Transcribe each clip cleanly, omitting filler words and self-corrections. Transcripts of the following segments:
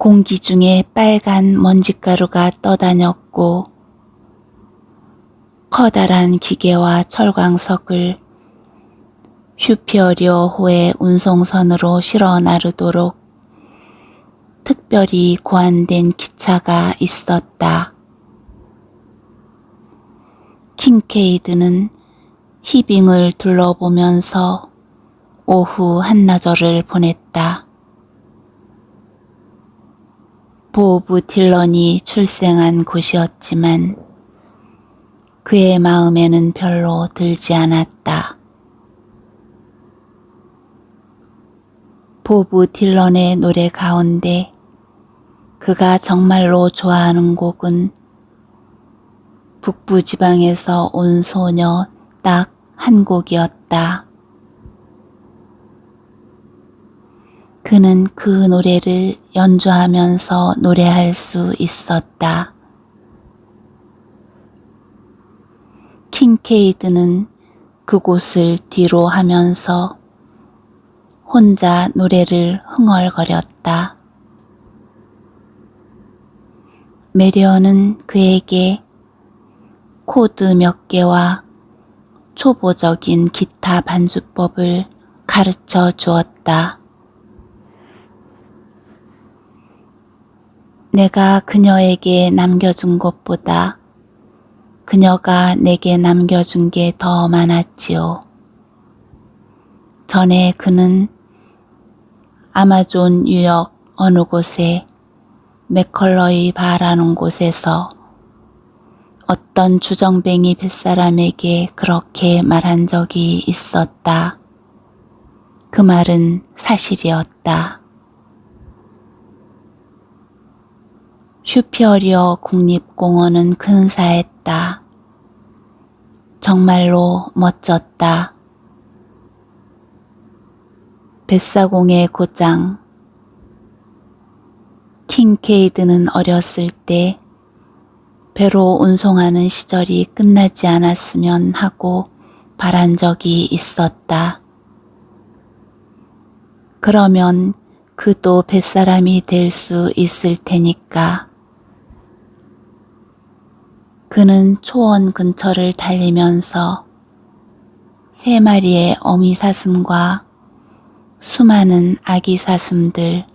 공기 중에 빨간 먼지가루가 떠다녔고 커다란 기계와 철광석을 슈피어리어호의 운송선으로 실어 나르도록 특별히 고안된 기차가 있었다. 킹케이드는 히빙을 둘러보면서 오후 한나절을 보냈다. 보브 딜런이 출생한 곳이었지만 그의 마음에는 별로 들지 않았다. 보브 딜런의 노래 가운데 그가 정말로 좋아하는 곡은 북부지방에서 온 소녀 딱 한 곡이었다. 그는 그 노래를 연주하면서 노래할 수 있었다. 킹케이드는 그곳을 뒤로 하면서 혼자 노래를 흥얼거렸다. 메리언은 그에게 코드 몇 개와 초보적인 기타 반주법을 가르쳐 주었다. 내가 그녀에게 남겨준 것보다 그녀가 내게 남겨준 게 더 많았지요. 전에 그는 아마존 유역 어느 곳에 맥컬러이 바라는 곳에서 어떤 주정뱅이 뱃사람에게 그렇게 말한 적이 있었다. 그 말은 사실이었다. 슈피어리어 국립공원은 근사했다. 정말로 멋졌다. 뱃사공의 고장. 킹케이드는 어렸을 때 배로 운송하는 시절이 끝나지 않았으면 하고 바란 적이 있었다. 그러면 그도 뱃사람이 될 수 있을 테니까. 그는 초원 근처를 달리면서 3마리의 어미 사슴과 수많은 아기 사슴들,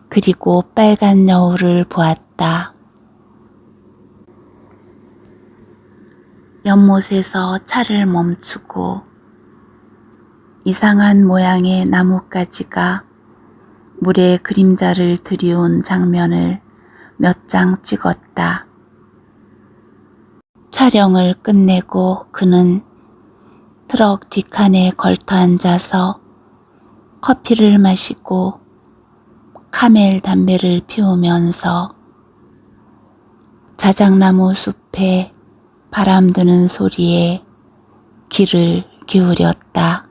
그리고 빨간 여우를 보았다. 연못에서 차를 멈추고 이상한 모양의 나뭇가지가 물에 그림자를 들이운 장면을 몇 장 찍었다. 촬영을 끝내고 그는 트럭 뒷칸에 걸터 앉아서 커피를 마시고 카멜 담배를 피우면서 자작나무 숲에 바람 드는 소리에 귀를 기울였다.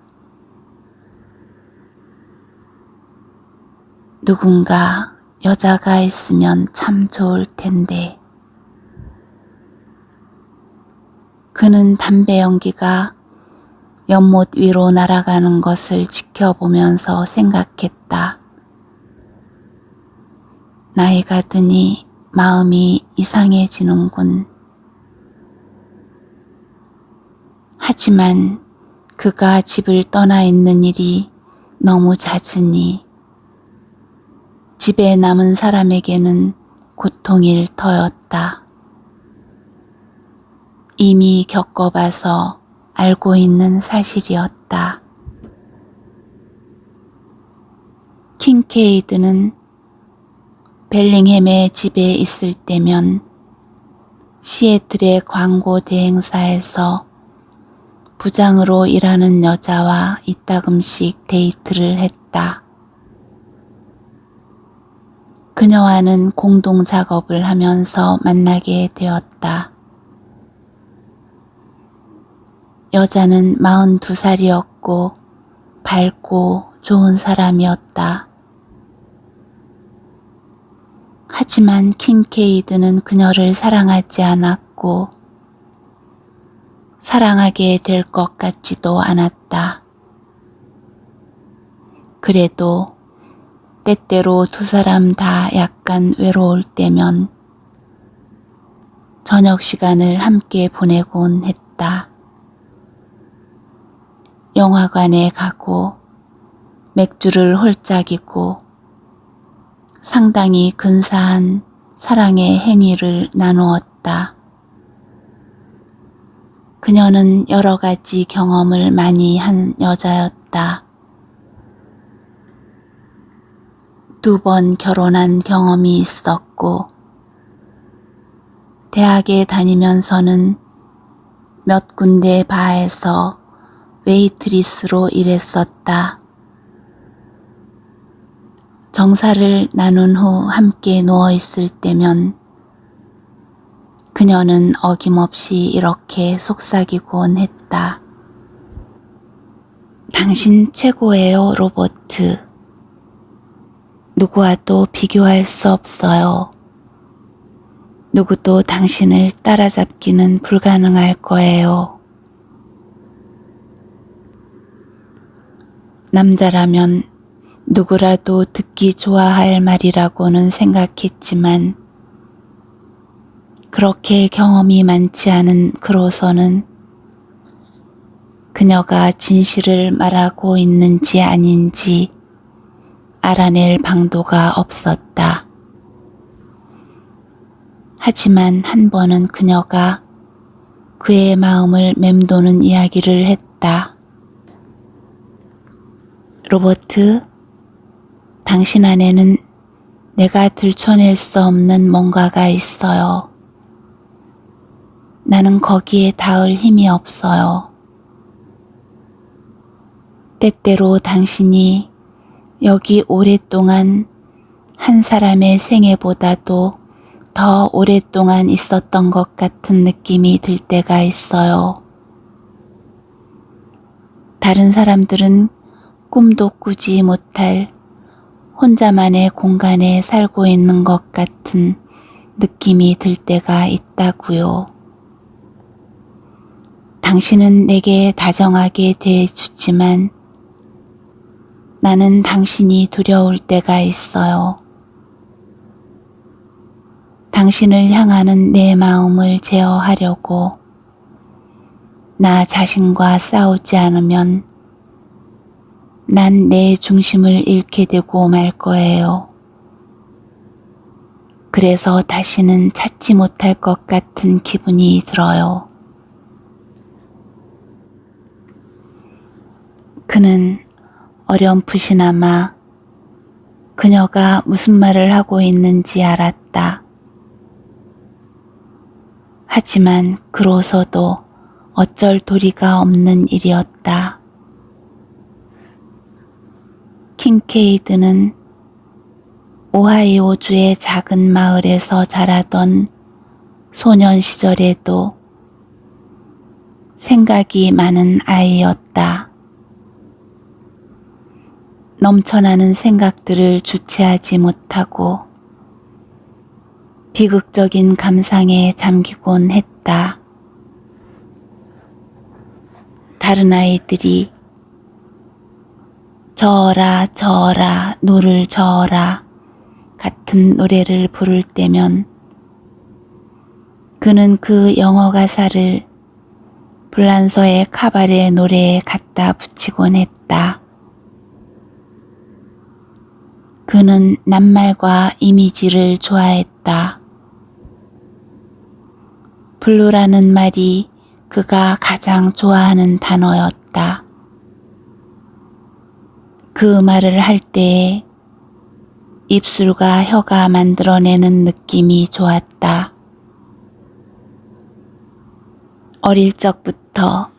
누군가 여자가 있으면 참 좋을 텐데. 그는 담배 연기가 연못 위로 날아가는 것을 지켜보면서 생각했다. 나이가 드니 마음이 이상해지는군. 하지만 그가 집을 떠나 있는 일이 너무 잦으니 집에 남은 사람에게는 고통일 터였다. 이미 겪어봐서 알고 있는 사실이었다. 킹케이드는 벨링햄의 집에 있을 때면 시애틀의 광고 대행사에서 부장으로 일하는 여자와 이따금씩 데이트를 했다. 그녀와는 공동 작업을 하면서 만나게 되었다. 여자는 42살이었고 밝고 좋은 사람이었다. 하지만 킨케이드는 그녀를 사랑하지 않았고 사랑하게 될 것 같지도 않았다. 그래도 때때로 두 사람 다 약간 외로울 때면 저녁 시간을 함께 보내곤 했다. 영화관에 가고 맥주를 홀짝이고 상당히 근사한 사랑의 행위를 나누었다. 그녀는 여러 가지 경험을 많이 한 여자였다. 2번 결혼한 경험이 있었고, 대학에 다니면서는 몇 군데 바에서 웨이트리스로 일했었다. 정사를 나눈 후 함께 누워있을 때면 그녀는 어김없이 이렇게 속삭이곤 했다. 당신 최고예요, 로버트. 누구와도 비교할 수 없어요. 누구도 당신을 따라잡기는 불가능할 거예요. 남자라면 누구라도 듣기 좋아할 말이라고는 생각했지만 그렇게 경험이 많지 않은 그로서는 그녀가 진실을 말하고 있는지 아닌지 알아낼 방도가 없었다. 하지만 한 번은 그녀가 그의 마음을 맴도는 이야기를 했다. 로버트, 당신 안에는 내가 들춰낼 수 없는 뭔가가 있어요. 나는 거기에 닿을 힘이 없어요. 때때로 당신이 여기 오랫동안 한 사람의 생애보다도 더 오랫동안 있었던 것 같은 느낌이 들 때가 있어요. 다른 사람들은 꿈도 꾸지 못할 혼자만의 공간에 살고 있는 것 같은 느낌이 들 때가 있다고요. 당신은 내게 다정하게 대해주지만 나는 당신이 두려울 때가 있어요. 당신을 향하는 내 마음을 제어하려고 나 자신과 싸우지 않으면 난 내 중심을 잃게 되고 말 거예요. 그래서 다시는 찾지 못할 것 같은 기분이 들어요. 그는 어렴풋이나마 그녀가 무슨 말을 하고 있는지 알았다. 하지만 그로서도 어쩔 도리가 없는 일이었다. 킹케이드는 오하이오주의 작은 마을에서 자라던 소년 시절에도 생각이 많은 아이였다. 넘쳐나는 생각들을 주체하지 못하고 비극적인 감상에 잠기곤 했다. 다른 아이들이 저어라 저어라 노를 저어라 같은 노래를 부를 때면 그는 그 영어 가사를 불란서의 카바레 노래에 갖다 붙이곤 했다. 그는 낱말과 이미지를 좋아했다. 블루라는 말이 그가 가장 좋아하는 단어였다. 그 말을 할 때에 입술과 혀가 만들어내는 느낌이 좋았다. 어릴 적부터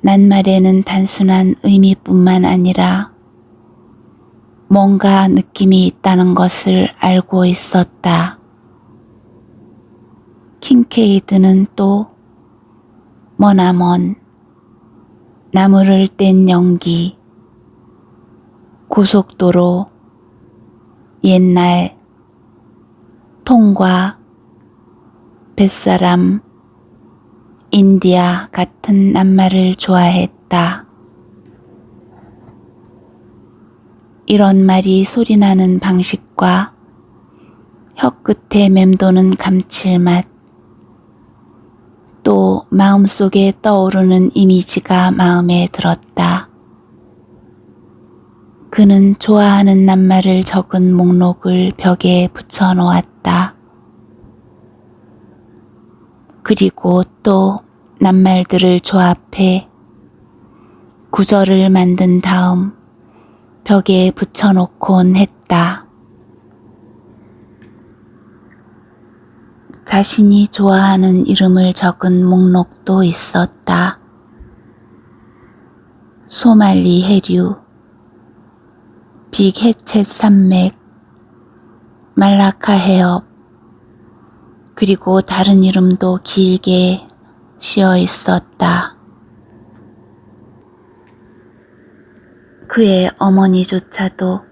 낱말에는 단순한 의미뿐만 아니라 뭔가 느낌이 있다는 것을 알고 있었다. 킹케이드는 또 머나먼, 나무를 뗀 연기, 고속도로, 옛날, 통과, 뱃사람, 인디아 같은 낱말을 좋아했다. 이런 말이 소리나는 방식과 혀끝에 맴도는 감칠맛, 또 마음속에 떠오르는 이미지가 마음에 들었다. 그는 좋아하는 낱말을 적은 목록을 벽에 붙여 놓았다. 그리고 또 낱말들을 조합해 구절을 만든 다음 벽에 붙여놓곤 했다. 자신이 좋아하는 이름을 적은 목록도 있었다. 소말리 해류, 빅해쳇 산맥, 말라카 해협, 그리고 다른 이름도 길게 씌어 있었다. 그의 어머니조차도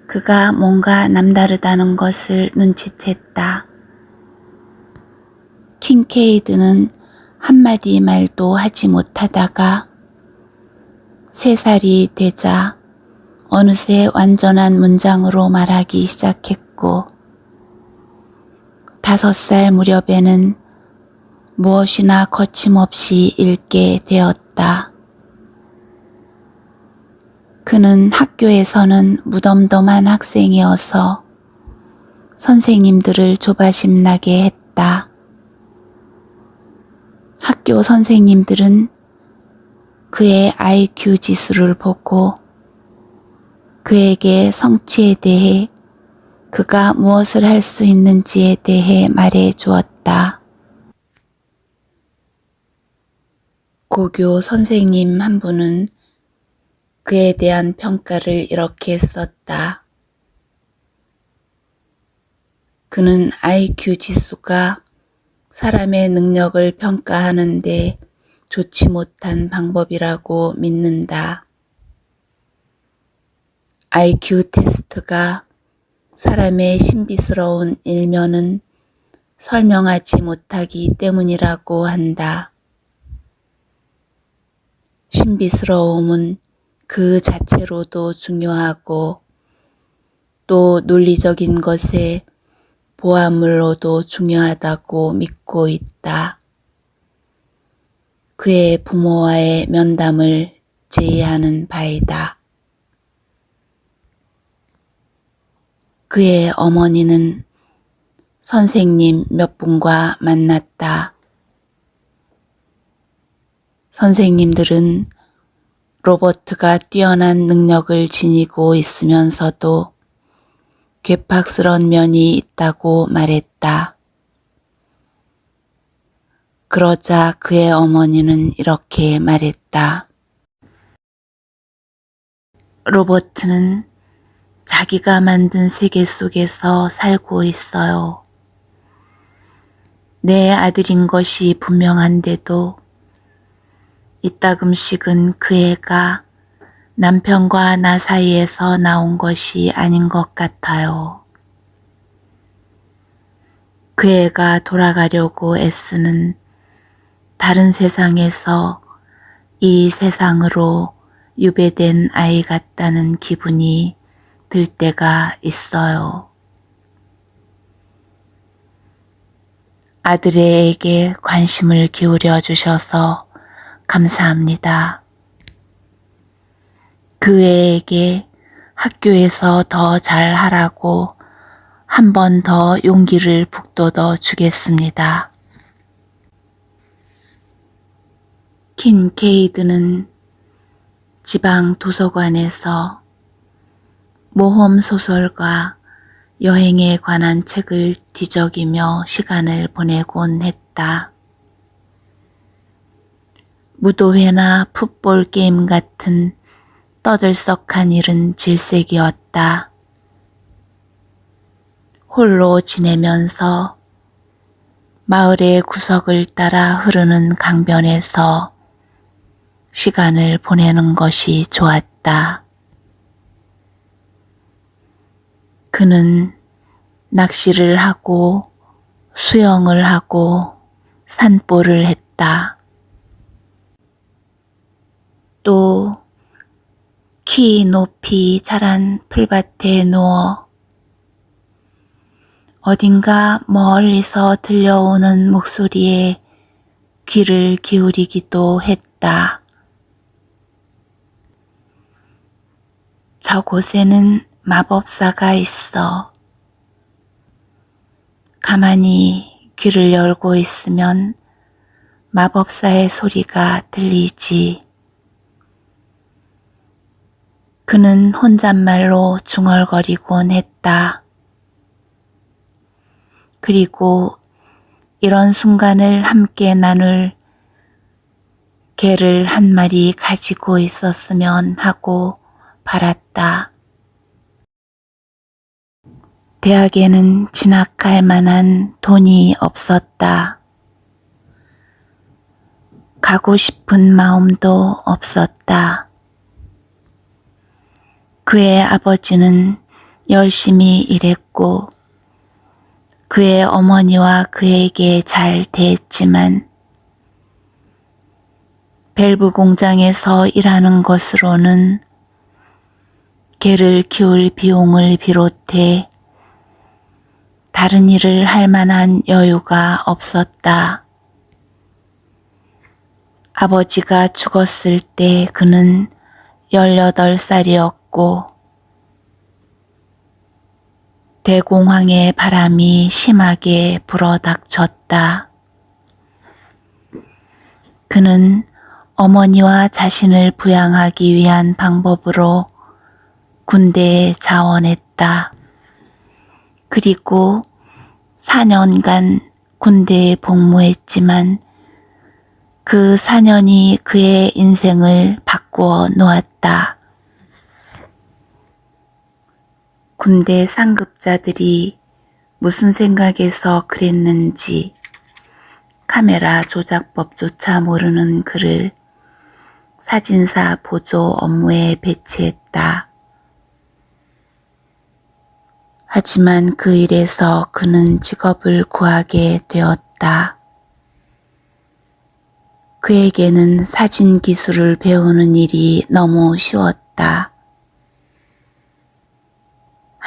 그가 뭔가 남다르다는 것을 눈치챘다. 킹케이드는 한마디 말도 하지 못하다가 3살이 되자 어느새 완전한 문장으로 말하기 시작했고 5살 무렵에는 무엇이나 거침없이 읽게 되었다. 그는 학교에서는 무덤덤한 학생이어서 선생님들을 조바심 나게 했다. 학교 선생님들은 그의 IQ 지수를 보고 그에게 성취에 대해 그가 무엇을 할 수 있는지에 대해 말해 주었다. 고교 선생님 한 분은 그에 대한 평가를 이렇게 썼다. 그는 IQ 지수가 사람의 능력을 평가하는데 좋지 못한 방법이라고 믿는다. IQ 테스트가 사람의 신비스러운 일면은 설명하지 못하기 때문이라고 한다. 신비스러움은 그 자체로도 중요하고 또 논리적인 것의 보완물로도 중요하다고 믿고 있다. 그의 부모와의 면담을 제의하는 바이다. 그의 어머니는 선생님 몇 분과 만났다. 선생님들은 로버트가 뛰어난 능력을 지니고 있으면서도 괴팍스런 면이 있다고 말했다. 그러자 그의 어머니는 이렇게 말했다. 로버트는 자기가 만든 세계 속에서 살고 있어요. 내 아들인 것이 분명한데도 이따금씩은 그 애가 남편과 나 사이에서 나온 것이 아닌 것 같아요. 그 애가 돌아가려고 애쓰는 다른 세상에서 이 세상으로 유배된 아이 같다는 기분이 들 때가 있어요. 아들에게 관심을 기울여 주셔서 감사합니다. 그 애에게 학교에서 더 잘하라고 한 번 더 용기를 북돋워 주겠습니다. 킨케이드는 지방 도서관에서 모험 소설과 여행에 관한 책을 뒤적이며 시간을 보내곤 했다. 무도회나 풋볼 게임 같은 떠들썩한 일은 질색이었다. 홀로 지내면서 마을의 구석을 따라 흐르는 강변에서 시간을 보내는 것이 좋았다. 그는 낚시를 하고 수영을 하고 산보를 했다. 또 키 높이 자란 풀밭에 누워 어딘가 멀리서 들려오는 목소리에 귀를 기울이기도 했다. 저곳에는 마법사가 있어. 가만히 귀를 열고 있으면 마법사의 소리가 들리지. 그는 혼잣말로 중얼거리곤 했다. 그리고 이런 순간을 함께 나눌 개를 한 마리 가지고 있었으면 하고 바랐다. 대학에는 진학할 만한 돈이 없었다. 가고 싶은 마음도 없었다. 그의 아버지는 열심히 일했고 그의 어머니와 그에게 잘 대했지만 밸브 공장에서 일하는 것으로는 개를 키울 비용을 비롯해 다른 일을 할 만한 여유가 없었다. 아버지가 죽었을 때 그는 18살이었고 대공황의 바람이 심하게 불어닥쳤다. 그는 어머니와 자신을 부양하기 위한 방법으로 군대에 자원했다. 그리고 4년간 군대에 복무했지만 그 4년이 그의 인생을 바꾸어 놓았다. 군대 상급자들이 무슨 생각에서 그랬는지 카메라 조작법조차 모르는 그를 사진사 보조 업무에 배치했다. 하지만 그 일에서 그는 직업을 구하게 되었다. 그에게는 사진 기술을 배우는 일이 너무 쉬웠다.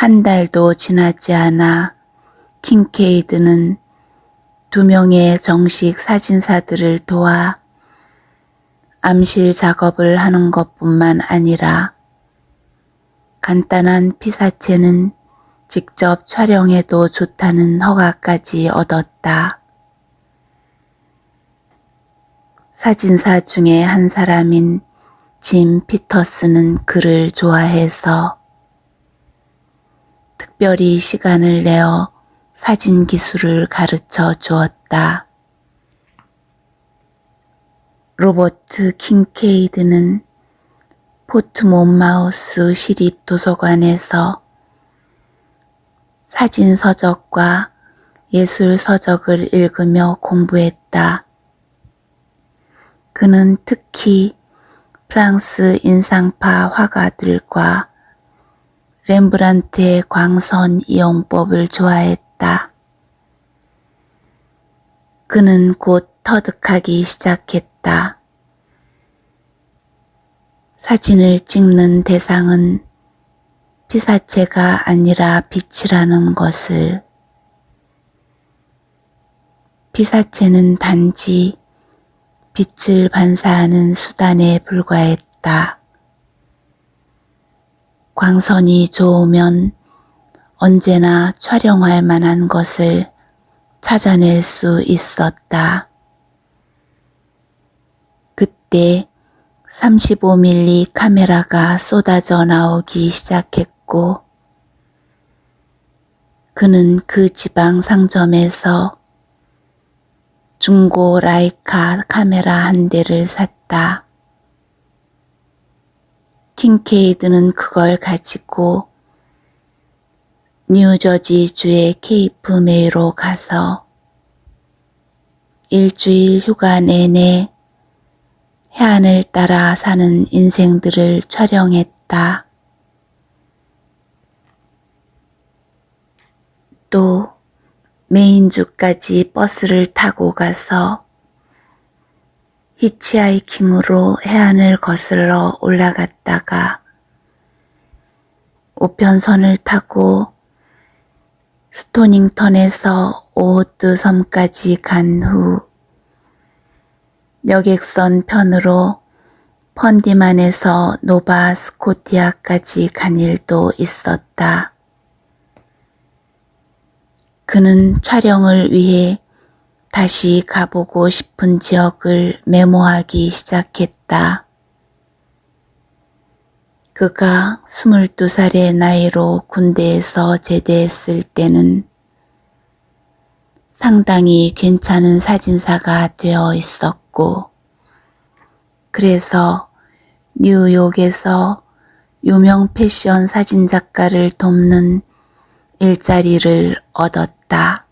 한 달도 지나지 않아 킹케이드는 2명의 정식 사진사들을 도와 암실 작업을 하는 것뿐만 아니라 간단한 피사체는 직접 촬영해도 좋다는 허가까지 얻었다. 사진사 중에 한 사람인 짐 피터스는 그를 좋아해서 특별히 시간을 내어 사진 기술을 가르쳐 주었다. 로버트 킹케이드는 포트몬마우스 시립 도서관에서 사진 서적과 예술 서적을 읽으며 공부했다. 그는 특히 프랑스 인상파 화가들과 렘브란트의 광선 이용법을 좋아했다. 그는 곧 터득하기 시작했다. 사진을 찍는 대상은 피사체가 아니라 빛이라는 것을. 피사체는 단지 빛을 반사하는 수단에 불과했다. 광선이 좋으면 언제나 촬영할 만한 것을 찾아낼 수 있었다. 그때 35mm 카메라가 쏟아져 나오기 시작했고 그는 그 지방 상점에서 중고 라이카 카메라 한 대를 샀다. 킹케이드는 그걸 가지고 뉴저지주의 케이프 메이로 가서 일주일 휴가 내내 해안을 따라 사는 인생들을 촬영했다. 또 메인주까지 버스를 타고 가서 히치하이킹으로 해안을 거슬러 올라갔다가 우편선을 타고 스토닝턴에서 오호트 섬까지 간 후 여객선 편으로 펀디만에서 노바 스코티아까지 간 일도 있었다. 그는 촬영을 위해 다시 가보고 싶은 지역을 메모하기 시작했다. 그가 22살의 나이로 군대에서 제대했을 때는 상당히 괜찮은 사진사가 되어 있었고, 그래서 뉴욕에서 유명 패션 사진작가를 돕는 일자리를 얻었다.